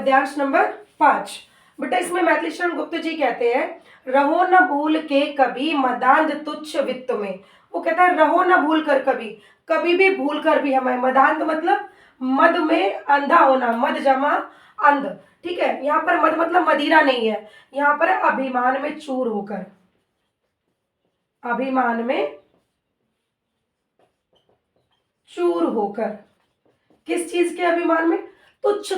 पद्यांश number 5। बेटा इसमें मैथिली शरण गुप्त जी कहते हैं, रहो न भूल के कभी मदांध तुच्छ वित्त में। वो कहता है रहो न भूल कर कभी, कभी भी भूल कर भी हमें, मदांध मतलब मद में अंधा होना, मद जमा अंध, ठीक है। यहाँ पर मद मतलब मदिरा नहीं है, यहाँ पर अभिमान में चूर होकर, अभिमान में चूर होकर, किस चीज के अभिमान में? तुच्छ,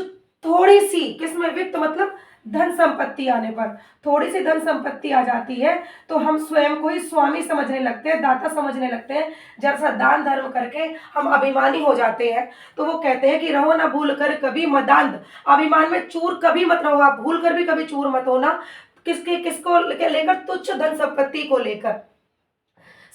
थोड़ी सी, किसमें? वित्त मतलब धन संपत्ति आने पर, थोड़ी सी धन संपत्ति आ जाती है तो हम स्वयं को ही स्वामी समझने लगते हैं, दाता समझने लगते हैं, जरा सा दान धर्म करके हम अभिमानी हो जाते हैं। तो वो कहते हैं कि रहो ना भूल कर कभी मदांध, अभिमान में चूर कभी मत रहो, आप भूल कर भी कभी चूर मत होना। किसको लेकर? तुच्छ धन संपत्ति को लेकर।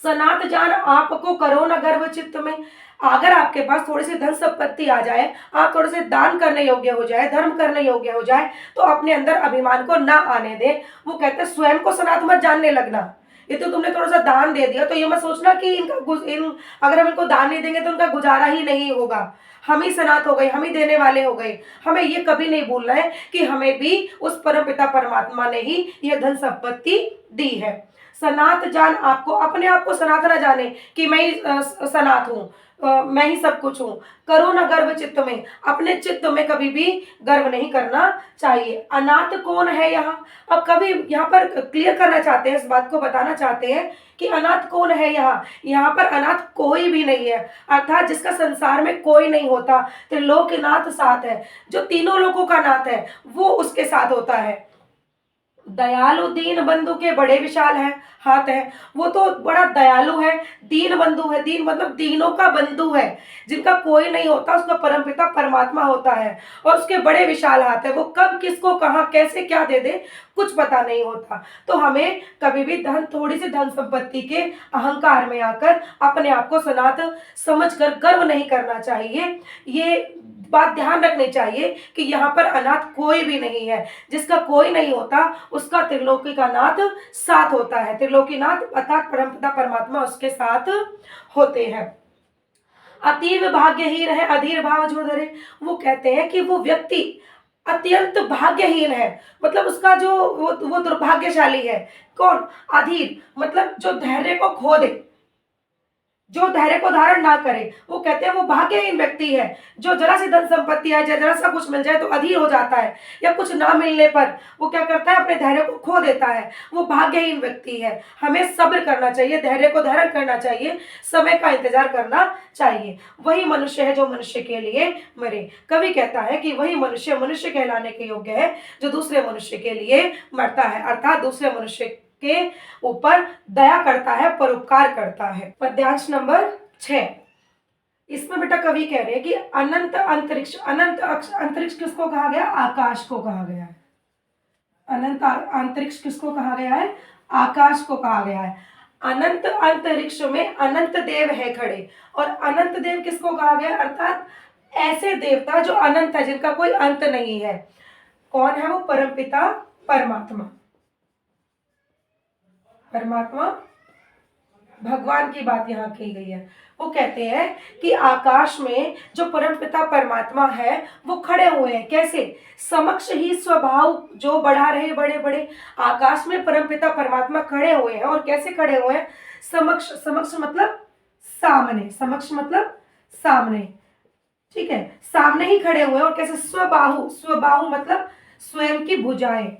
सनात जान आपको करो न गर्व चित्त में, अगर आपके पास थोड़ी सी धन संपत्ति आ जाए, आप थोड़े से दान करने योग्य हो जाए, धर्म करने योग्य हो जाए, तो अपने अंदर अभिमान को ना आने दे। वो कहते हैं स्वयं को सनात मत जानने लगना। ये तो तुमने थोड़ा सा दान दे दिया तो ये मत सोचना कि अगर हम इनको दान नहीं देंगे तो उनका गुजारा ही नहीं होगा, हम ही सनात हो गए, हम ही देने वाले हो गए। हमें ये कभी नहीं भूलना है कि हमें भी उस परमपिता परमात्मा ने ही ये धन संपत्ति दी है। सनात जान आपको, अपने आप को सनात ना जाने कि मैं ही सनात हूँ, मैं ही सब कुछ हूँ। करो ना गर्व चित्त में, अपने चित्त में कभी भी गर्व नहीं करना चाहिए। अनाथ कौन है यहाँ? अब कभी यहाँ पर क्लियर करना चाहते हैं, इस बात को बताना चाहते हैं कि अनाथ कौन है यहाँ। यहाँ पर अनाथ कोई भी नहीं है, अर्थात जिसका संसार में कोई नहीं होता। त्रिलोकनाथ साथ है, जो तीनों लोगों का नाथ है वो उसके साथ होता है। दयालु दीन बंधु के बड़े विशाल है, हाथ है, वो तो बड़ा दयालु है। दीन बंधु है, दीन मतलब दीनों का बंधु है, जिनका कोई नहीं होता उसका परमपिता परमात्मा होता है, और उसके बड़े विशाल हाथ है। वो कब किसको कहाँ कैसे क्या दे दे कुछ पता नहीं होता। तो हमें कभी भी थोड़ी सी धन संपत्ति के अहंकार में आकर अपने आप को सनात समझकर गर्व नहीं करना चाहिए। ये बात ध्यान रखनी चाहिए कि यहाँ पर अनाथ कोई भी नहीं है। जिसका कोई नहीं होता उसका त्रिलोकी का नाथ साथ होता है। त्रिलोकीनाथ अर्थात परमपिता परमात्मा उसके साथ होते हैं। अतीव भाग्यहीन है अधीर भाव जो धरे, वो कहते हैं कि वो व्यक्ति अत्यंत भाग्यहीन है, मतलब उसका जो वो दुर्भाग्यशाली है। कौन? अधीर मतलब जो धैर्य को खो दे, जो धैर्य को धारण ना करे। वो कहते हैं वो भाग्यहीन व्यक्ति है, जो जरा सी धन संपत्ति आ जाए, जरा सा कुछ मिल जाए तो अधीर हो जाता है, या कुछ ना मिलने पर वो क्या करता है? अपने धैर्य को खो देता है। वो भाग्यहीन व्यक्ति है। हमें सब्र करना चाहिए, धैर्य को धारण करना चाहिए, समय का इंतजार करना चाहिए। वही मनुष्य है जो मनुष्य के लिए मरे। कवि कहता है कि वही मनुष्य मनुष्य कहलाने के योग्य है जो दूसरे मनुष्य के लिए मरता है, अर्थात दूसरे मनुष्य के ऊपर दया करता है, परोपकार करता है। पद्यांश नंबर 6। इसमें बेटा कवि कह रहे हैं कि अनंत अंतरिक्ष, अनंत अंतरिक्ष किसको कहा गया? आकाश को कहा गया है। अनंत अंतरिक्ष किसको कहा गया है? आकाश को कहा गया है। अनंत अंतरिक्ष में अनंत देव है खड़े, और अनंत देव किसको कहा गया? अर्थात ऐसे देवता जो अनंत है, जिनका कोई अंत नहीं है। कौन है वो? परमपिता परमात्मा, परमात्मा भगवान की बात यहाँ की गई है। वो कहते हैं कि आकाश में जो परमपिता परमात्मा है वो खड़े हुए हैं। कैसे? समक्ष ही स्वभाव जो बढ़ा रहे बड़े बड़े। आकाश में परमपिता परमात्मा खड़े हुए हैं, और कैसे खड़े हुए हैं? समक्ष, समक्ष मतलब सामने, समक्ष मतलब सामने, ठीक है, सामने ही खड़े हुए हैं। और कैसे? स्वबाहु, स्वबाहु मतलब स्वयं की भुजाएं,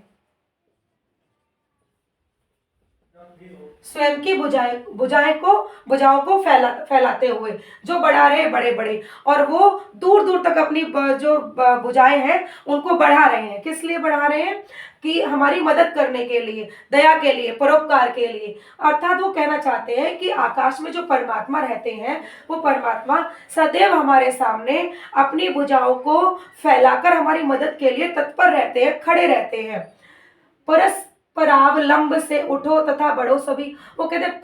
स्वयं की भुजाओं को फैलाते हुए जो बढ़ा रहे बड़े बड़े, और वो दूर दूर तक अपनी जो भुजाएं हैं उनको बढ़ा रहे हैं। किस लिए बढ़ा रहे हैं? कि हमारी मदद करने के लिए, दया के लिए, परोपकार के लिए। अर्थात वो कहना चाहते हैं कि आकाश में जो परमात्मा रहते हैं वो परमात्मा सदैव हमारे सामने अपनी भुजाओं को फैलाकर हमारी मदद के लिए तत्पर रहते हैं, खड़े रहते हैं। परस्परावलंब से उठो तथा बढ़ो सभी। वो कहते हैं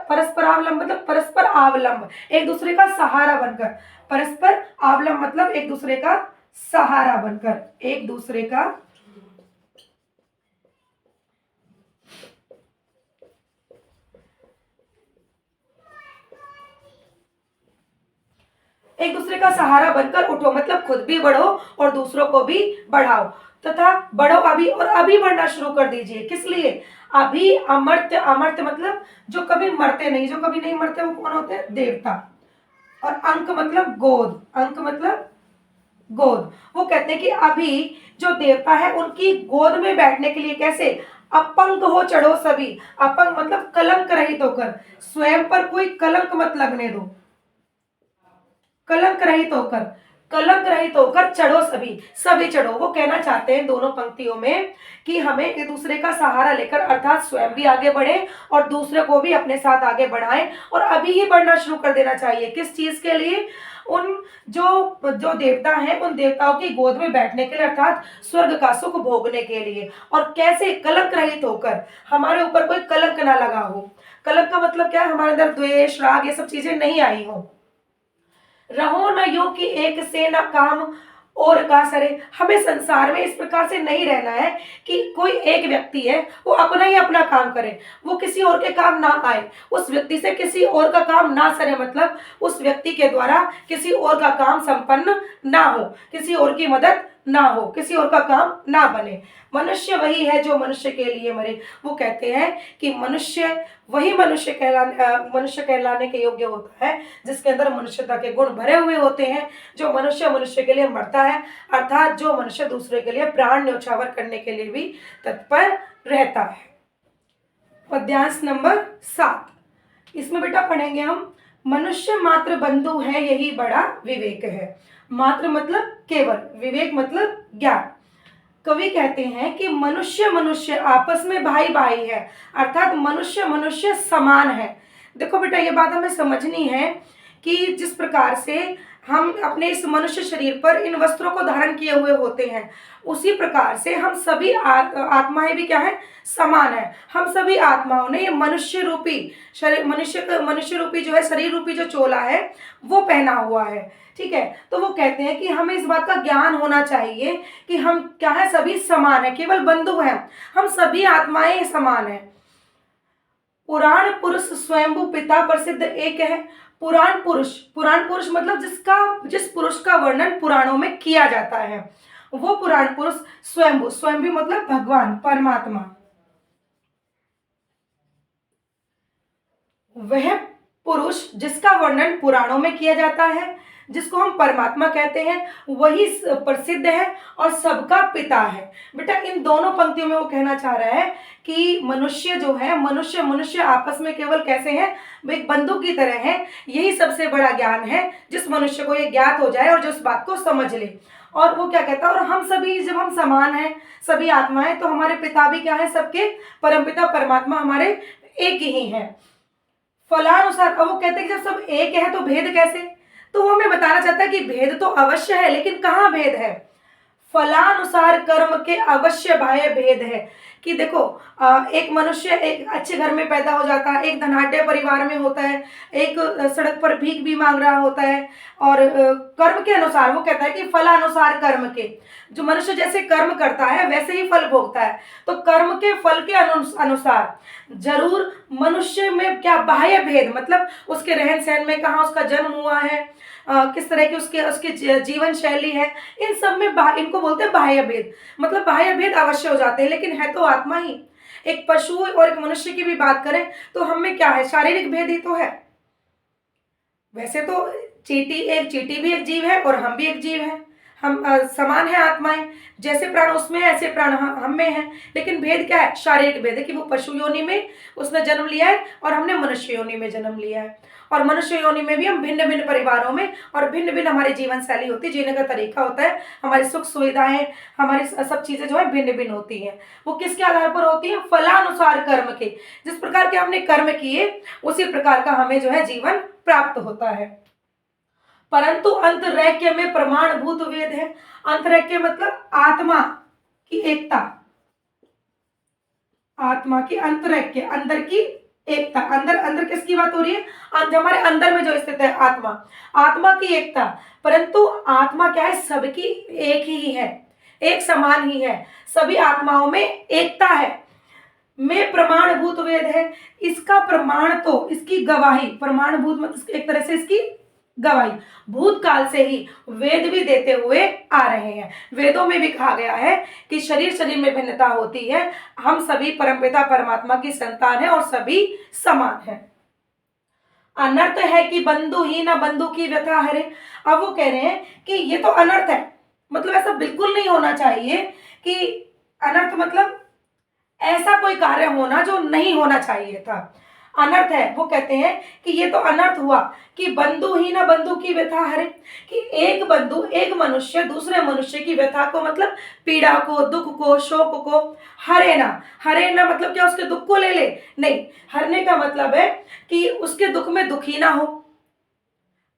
परस्परावलंब मतलब परस्पर अवलंब, एक दूसरे का सहारा बनकर। परस्पर अवलंब मतलब एक दूसरे का सहारा बनकर, एक दूसरे का एक दूसरे का सहारा बनकर उठो, मतलब खुद भी बढ़ो और दूसरों को भी बढ़ाओ, तथा बढ़ो अभी और अभी बढ़ना शुरू कर दीजिए। किस लिए? अभी अमर्त्य, अमर्त्य मतलब जो कभी मरते नहीं, जो कभी नहीं मरते वो कौन होते हैं? देवता। और अंक मतलब गोद, अंक मतलब गोद। वो कहते हैं कि अभी जो देवता है उनकी गोद में बैठने के लिए कैसे? अपंग हो चढ़ो सभी। अपंग मतलब कलंक रहित होकर, स्वयं पर कोई कलंक मत लगने दो, कलंक रहित होकर, कलंक रहित होकर चढ़ो सभी, सभी चढ़ो। वो कहना चाहते हैं दोनों पंक्तियों में कि हमें एक दूसरे का सहारा लेकर अर्थात स्वयं भी आगे बढ़े और दूसरे को भी अपने साथ आगे बढ़ाएं, और अभी ही बढ़ना शुरू कर देना चाहिए। किस चीज के लिए? उन जो जो देवता हैं उन देवताओं की गोद में बैठने के लिए, अर्थात स्वर्ग का सुख भोगने के लिए। और कैसे? कलंक रहित होकर, हमारे ऊपर कोई कलंक ना लगा हो। कलंक का मतलब क्या है? हमारे अंदर द्वेष, राग, ये सब चीजें नहीं आई हो। रहो न यो कि एक से न काम और का सरे। हमें संसार में इस प्रकार से नहीं रहना है कि कोई एक व्यक्ति है वो अपना ही अपना काम करे, वो किसी और के काम ना आए, उस व्यक्ति से किसी और का काम ना सरे, मतलब उस व्यक्ति के द्वारा किसी और का काम संपन्न ना हो, किसी और की मदद ना हो, किसी और का काम ना बने। मनुष्य वही है जो मनुष्य के लिए मरे। वो कहते हैं कि मनुष्य वही मनुष्य कहलाने के योग्य होता है जिसके अंदर मनुष्यता के गुण भरे हुए होते हैं, जो मनुष्य मनुष्य के लिए मरता है, अर्थात जो मनुष्य दूसरे के लिए प्राण न्यौछावर करने के लिए भी तत्पर रहता है। पद्यांश नंबर 7, इसमें बेटा पढ़ेंगे हम, मनुष्य मात्र बंधु है यही बड़ा विवेक है। मात्र मतलब केवल, विवेक मतलब ज्ञान। कवि कहते हैं कि मनुष्य मनुष्य आपस में भाई भाई है, अर्थात मनुष्य मनुष्य समान है। देखो बेटा ये बात हमें समझनी है कि जिस प्रकार से हम अपने इस मनुष्य शरीर पर इन वस्त्रों को धारण किए हुए होते हैं, उसी प्रकार से हम सभी आत्माएं भी क्या है? समान है। हम सभी आत्माओं ने ये मनुष्य रूपी शरीर, मनुष्य रूपी जो है शरीर रूपी जो चोला है वो पहना हुआ है। ठीक है, तो वो कहते हैं कि हमें इस बात का ज्ञान होना चाहिए कि हम क्या है? सभी समान है, केवल बंधु हैं, हम सभी आत्माएं समान है। पुराण पुरुष स्वयंभू पिता प्रसिद्ध एक है। पुराण पुरुष, पुराण पुरुष मतलब जिस पुरुष का वर्णन पुराणों में किया जाता है, वो पुराण पुरुष स्वयंभू, स्वयंभू मतलब भगवान परमात्मा, वह पुरुष जिसका वर्णन पुराणों में किया जाता है, जिसको हम परमात्मा कहते हैं, वही प्रसिद्ध है और सबका पिता है। बेटा इन दोनों पंक्तियों में वो कहना चाह रहा है कि मनुष्य जो है, मनुष्य मनुष्य आपस में केवल कैसे हैं? एक बंधु की तरह है। यही सबसे बड़ा ज्ञान है, जिस मनुष्य को ये ज्ञात हो जाए और जो इस बात को समझ ले। और वो क्या कहता है? और हम सभी जब हम समान हैं, सभी आत्माएं, तो हमारे पिता भी क्या है? सबके परमपिता परमात्मा हमारे एक ही हैं। फलानुसार, अब वो कहते हैं कि जब सब एक है तो भेद कैसे? तो वो हमें बताना चाहता है कि भेद तो अवश्य है, लेकिन कहाँ भेद है? फलानुसार कर्म के अवश्य बाह्य भेद है। कि देखो एक मनुष्य एक अच्छे घर में पैदा हो जाता है, एक धनाढ्य परिवार में होता है, एक सड़क पर भीख भी मांग रहा होता है, और कर्म के अनुसार वो कहता है कि फलानुसार कर्म के, जो मनुष्य जैसे कर्म करता है वैसे ही फल भोगता है। तो कर्म के फल के अनुसार जरूर मनुष्य में क्या बाह्य भेद, मतलब उसके रहन सहन में कहाँ उसका जन्म हुआ है, किस तरह की उसकी जीवन शैली है, इन सब में इनको बोलते हैं बाह्य भेद। मतलब बाह्य भेद अवश्य हो जाते हैं, लेकिन है तो आत्मा ही। एक पशु और एक मनुष्य की भी बात करें तो हम में क्या है? शारीरिक भेद ही तो है। वैसे तो चींटी भी एक जीव है और हम भी एक जीव है, हम समान है आत्माएं, जैसे प्राण उसमें है ऐसे प्राण हम में है। लेकिन भेद क्या है? शारीरिक भेद है कि वो पशु योनि में उसने जन्म लिया है और हमने मनुष्य योनि में जन्म लिया है। और मनुष्य योनि में भी हम भिन्न भिन्न परिवारों में और भिन्न भिन्न हमारी जीवन शैली होती है, जीने का तरीका होता है, हमारी सुख सुविधाएं, हमारी सब चीजें जो है भिन्न भिन्न होती हैं। वो किसके आधार पर होती है? फलानुसार कर्म के। जिस प्रकार के हमने कर्म किए उसी प्रकार का हमें जो है जीवन प्राप्त होता है। परंतु अंतरैक्य में प्रमाणभूत वेद है। अंतरैक्य मतलब आत्मा की एकता, आत्मा की अंतरैक्य, अंदर की एकता। अंदर अंदर किसकी बात हो रही है? हमारे अंदर में जो स्थित है आत्मा, आत्मा की एकता। परंतु आत्मा क्या है? सबकी एक ही है, एक समान ही है, सभी आत्माओं में एकता है। में प्रमाणभूत वेद है, इसका प्रमाण तो, इसकी गवाही, प्रमाणभूत मतलब एक तरह से इसकी गवाही। भूतकाल से ही वेद भी देते हुए आ रहे हैं। वेदों में भी कहा गया है कि शरीर शरीर में भिन्नता होती है, हम सभी परमपिता परमात्मा की संतान हैं और सभी समान हैं। अनर्थ है कि बंधु ही ना बंधु की व्यथा हरे। अब वो कह रहे हैं कि ये तो अनर्थ है, मतलब ऐसा बिल्कुल नहीं होना चाहिए कि अनर्थ मतलब ऐसा कोई कार्य होना जो नहीं होना चाहिए था, अनर्थ है। वो कहते हैं कि ये तो अनर्थ हुआ कि बंधु ही ना बंधु की व्यथा हरे, कि एक बंधु एक मनुष्य दूसरे मनुष्य की व्यथा को मतलब पीड़ा को, दुख को, शोक को हरे ना। हरे ना मतलब क्या उसके दुख को ले ले, नहीं, हरने का मतलब है कि उसके दुख में दुखी ना हो।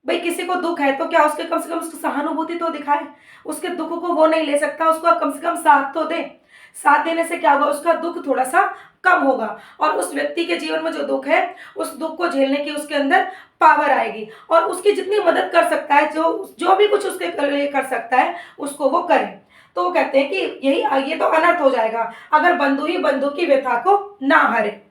भाई किसी को दुख है तो क्या उसके कम से कम उसको सहानुभूति तो दिखाए, उसके दुख को वो नहीं ले सकता, उसको कम से कम साथ तो दे। साथ देने से क्या होगा, उसका दुख थोड़ा सा कम होगा और उस व्यक्ति के जीवन में जो दुख है उस दुख को झेलने की उसके अंदर पावर आएगी और उसकी जितनी मदद कर सकता है, जो जो भी कुछ उसके लिए कर सकता है उसको वो करे। तो वो कहते हैं कि ये तो अनर्थ हो जाएगा अगर बंधु ही बंधु की व्यथा को ना हरे।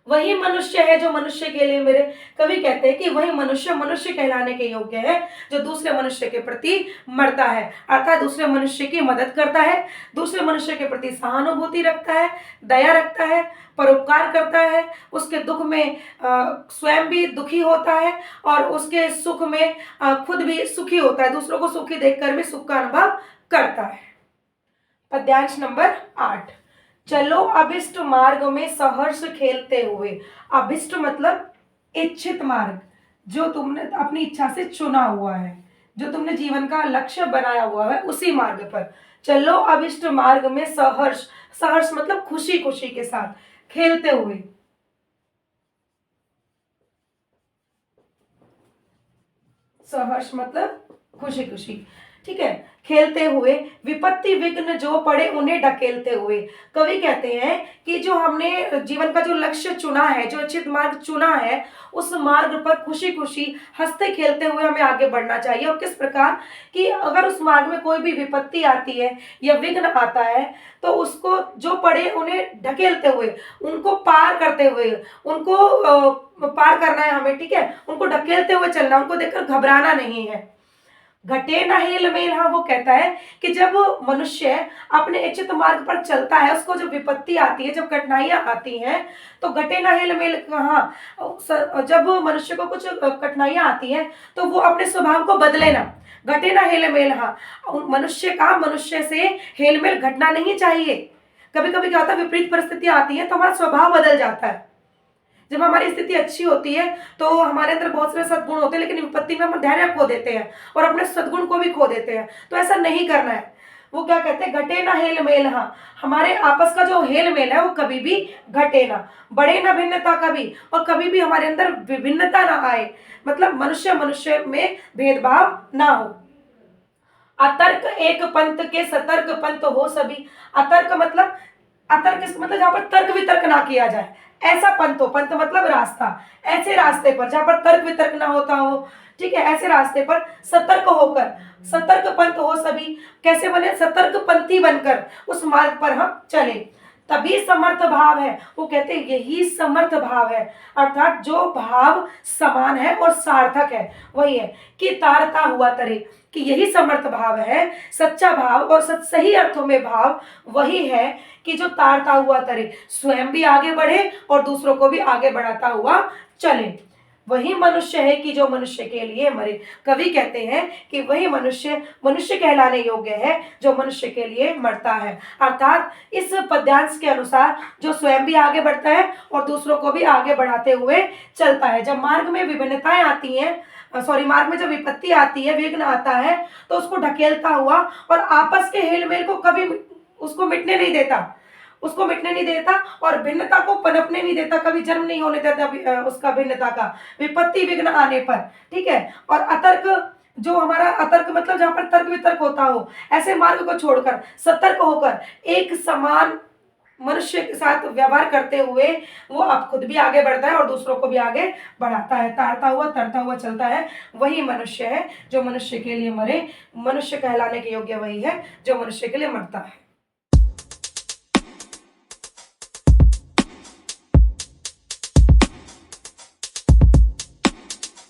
वही मनुष्य है जो मनुष्य के लिए मेरे, कवि कहते हैं कि वही मनुष्य मनुष्य कहलाने के योग्य है जो दूसरे मनुष्य के प्रति मरता है, अर्थात दूसरे मनुष्य की मदद करता है, दूसरे मनुष्य के प्रति सहानुभूति रखता है, दया रखता है, परोपकार करता है, उसके दुख में स्वयं भी दुखी होता है और उसके सुख में खुद भी सुखी होता है, दूसरों को सुखी देखकर भी सुख का अनुभव करता है। पद्यांश नंबर 8। चलो अभिष्ट मार्ग में सहर्ष खेलते हुए। अभिष्ट मतलब इच्छित मार्ग, जो तुमने अपनी इच्छा से चुना हुआ है, जो तुमने जीवन का लक्ष्य बनाया हुआ है, उसी मार्ग पर चलो अभिष्ट मार्ग में सहर्ष। सहर्ष मतलब खुशी खुशी के साथ, खेलते हुए। सहर्ष मतलब खुशी खुशी, ठीक है, खेलते हुए। विपत्ति विघ्न जो पड़े उन्हें ढकेलते हुए। कवि कहते हैं कि जो हमने जीवन का जो लक्ष्य चुना है, जो उचित मार्ग चुना है, उस मार्ग पर खुशी खुशी हंसते खेलते हुए हमें आगे बढ़ना चाहिए। और किस प्रकार कि अगर उस मार्ग में कोई भी विपत्ति आती है या विघ्न आता है तो उसको जो पड़े उन्हें ढकेलते हुए, उनको पार करते हुए, उनको पार करना है हमें, ठीक है, उनको ढकेलते हुए चलना, उनको देखकर घबराना नहीं है। घटे न हेल मेल, हाँ वो कहता है कि जब मनुष्य अपने इच्छित मार्ग पर चलता है, उसको जब विपत्ति आती है, जब कठिनाइयां आती हैं, तो घटे न हेल मेल, हाँ जब मनुष्य को कुछ कठिनाइयां आती हैं तो वो अपने स्वभाव को बदले ना। घटे न हेल मेल, हाँ मनुष्य का मनुष्य से हेल मेल घटना नहीं चाहिए। कभी कभी क्या होता है, विपरीत परिस्थितियां आती है तो हमारा स्वभाव बदल जाता है। जब हमारी स्थिति अच्छी होती है तो हमारे अंदर बहुत सारे सद्गुण होते हैं, लेकिन विपत्ति में हम धैर्य खो देते हैं और अपने सद्गुण को भी खो देते हैं। तो ऐसा नहीं करना है। वो क्या कहते हैं, घटे ना हेल मेल, हाँ हमारे आपस का जो हेल मेल है वो कभी भी घटे ना, बढ़े ना भिन्नता कभी, और कभी भी हमारे अंदर विभिन्नता ना आए, मतलब मनुष्य मनुष्य में भेदभाव ना हो। अतर्क एक पंथ के सतर्क पंथ हो सभी। अतर्क मतलब, अतर्क मतलब जहां पर तर्क वितर्क ना किया जाए, ऐसा पंथ हो। पंथ मतलब रास्ता, ऐसे रास्ते पर जहां पर तर्क वितर्क ना होता हो, ठीक है, ऐसे रास्ते पर सतर्क होकर, सतर्क पंथ हो सभी। कैसे बने, सतर्क पंथी बनकर उस मार्ग पर हम चले, तभी समर्थ भाव है। वो कहते हैं यही समर्थ भाव है, अर्थात जो भाव समान है और सार्थक है वही है कि तारता हुआ तरे, कि यही समर्थ भाव है, सच्चा भाव और सही अर्थों में भाव वही है कि जो तारता हुआ तरे, स्वयं भी आगे बढ़े और दूसरों को भी आगे बढ़ाता हुआ चले। वही मनुष्य है कि जो मनुष्य के लिए मरे। कवि कहते हैं कि वही मनुष्य मनुष्य कहलाने योग्य है जो मनुष्य के लिए मरता है, अर्थात इस पद्यांश के अनुसार जो स्वयं भी आगे बढ़ता है और दूसरों को भी आगे बढ़ाते हुए चलता है। जब मार्ग में विभिन्नताएं आती हैं, मार्ग में जब विपत्ति आती है, विघ्न आता है, तो उसको ढकेलता हुआ और आपस के हेल मेल को कभी उसको मिटने नहीं देता, उसको मिटने नहीं देता और भिन्नता को पनपने नहीं देता, कभी जन्म नहीं होने देता उसका भिन्नता का, विपत्ति विघ्न आने पर, ठीक है। और अतर्क, जो हमारा अतर्क मतलब जहां पर तर्क वितर्क होता हो, ऐसे मार्ग को छोड़कर सतर्क होकर एक समान मनुष्य के साथ व्यवहार करते हुए वो अब खुद भी आगे बढ़ता है और दूसरों को भी आगे बढ़ाता है, तारता हुआ तरता हुआ चलता है। वही मनुष्य है जो मनुष्य के लिए मरे। मनुष्य कहलाने के योग्य वही है जो मनुष्य के लिए मरता है।